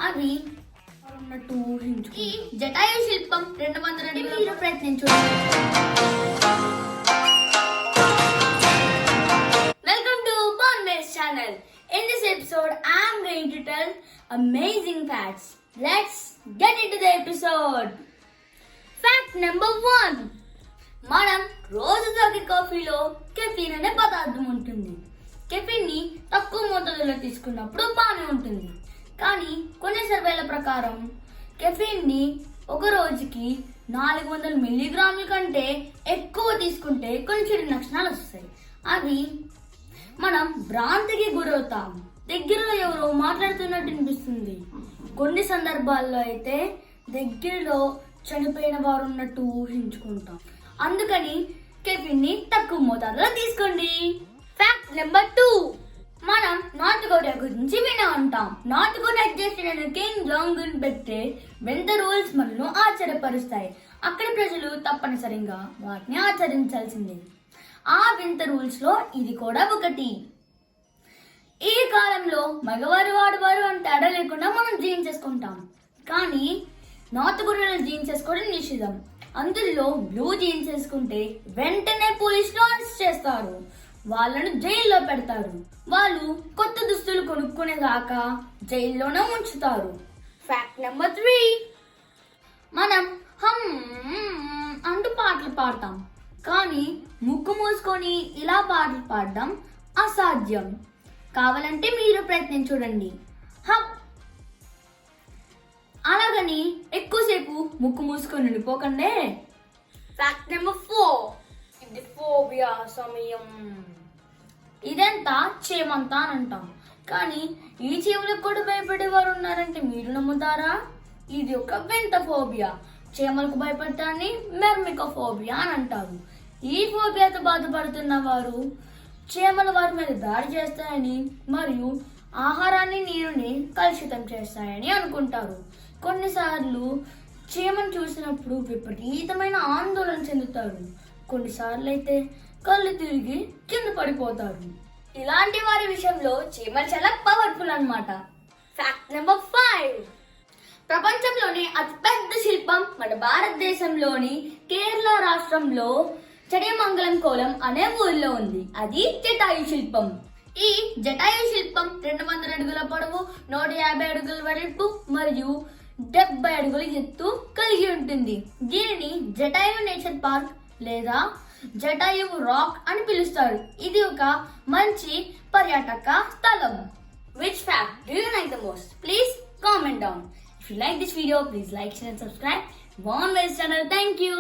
అవి ఉన్నట్టు ఊహించు. ఈ జటాయు శిల్పం 200 అడుగుల ప్రయత్నించండి. Welcome to Bonbase channel. In this episode, I am going to tell amazing facts. Let's get into the episode. Fact number 1. మనం రోజు తాగే కాఫీలో కెఫీన్ అనే పదార్థం ఉంటుంది. కెఫీన్ ని తక్కువ మోతాదులో తీసుకున్నప్పుడు బాగానే ఉంటుంది. కానీ కొన్ని సర్వేల ప్రకారం కెఫీన్ ని ఒక రోజుకి 400 మిల్లీగ్రాముల కంటే ఎక్కువ తీసుకుంటే కొన్ని చెడు లక్షణాలు వస్తాయి. అవి మనం భ్రాంతికి గురవుతాం. దగ్గరలో ఎవరో మాట్లాడుతున్నట్టు అనిపిస్తుంది. కొన్ని సందర్భాల్లో అయితే దగ్గరలో చనిపోయిన వారు ఉన్నట్టు ఊహించుకుంటాం. అందుకని కెఫీన్ ని తక్కువ మోతాదులో తీసుకోండి. Fact number 2. మనం నార్త్ కొరియా గురించి వినే ఉంటాం. నార్త్ కొరియా అధ్యక్షుడైన కిమ్ జాంగ్ ఉన్ పెట్టే వింత రూల్స్ మనల్ని ఆశ్చర్యపరుస్తాయి. అక్కడి ప్రజలు తప్పనిసరిగా వాటిని ఆచరించాల్సిందే. ఆ వింత రూల్స్ లో ఇది కూడా ఒకటి. ఈ కాలంలో మగవారు ఆడవారు అని తేడా లేకుండా మనం జీన్స్ చేసుకుంటాం. కానీ నార్త్ కొరియాలో జీన్స్ వేసుకోవడం నిషేధం. అందులో బ్లూ జీన్స్ వేసుకుంటే వెంటనే పోలీసులు అరెస్ట్ చేస్తారు. వాళ్ళను జైల్లో పెడతారు. వాళ్ళు కొత్త దుస్తులు కొనుక్కునేదాకా జైల్లోనే ఉంచుతారు. Fact number 3. మనం హమ్ అంటూ పాటలు పాడతాం. కానీ ముక్కు మూసుకొని ఇలా పాటలు పాడడం అసాధ్యం. కావాలంటే మీరు ప్రయత్నం చూడండి. హమ్ అలాగని ఎక్కువసేపు ముక్కు మూసుకొని ఉండిపోకండి. Fact number 4. ఇది ఫోబియా సమయం. ఇదంతా చీమంతా అని అంటాం. కానీ ఈ చీమలకు కూడా భయపడేవారు ఉన్నారంటే మీరు నమ్ముతారా? ఇది ఒక వింత ఫోబియా. చీమలకు భయపడటాన్ని మెర్మికోఫోబియా అని అంటారు. ఈ ఫోబియాతో బాధపడుతున్న వారు చీమల వారి మీద దాడి చేస్తాయని మరియు ఆహారాన్ని నీరుని కలుషితం చేస్తాయని అనుకుంటారు. కొన్నిసార్లు చీమను చూసినప్పుడు విపరీతమైన ఆందోళన చెందుతారు. కొన్నిసార్లు అయితే కళ్ళు తిరిగి కింద పడిపోతారు. ఇలాంటి వారి విషయంలో చీమలు చాలా పవర్ఫుల్ అన్నమాట. Fact number 5. ప్రపంచంలోనే అతిపెద్ద శిల్పం మన భారతదేశంలోని కేరళ రాష్ట్రంలో చడియమంగళం కోలం అనే ఊరిలో ఉంది. అది జటాయు శిల్పం. ఈ జటాయు శిల్పం 200 అడుగుల పొడవు, 150 అడుగుల వెడల్పు మరియు 70 అడుగుల ఎత్తు కలిగి ఉంటుంది. దీనిని జటాయు నేచర్ పార్క్ లేదా జటాయు రాక్ అని పిలుస్తారు. ఇది ఒక మంచి పర్యాటక స్థలం. Which fact do you like the most? Please comment down. If you like this video, please like, share and subscribe. Bonbase channel. Thank you.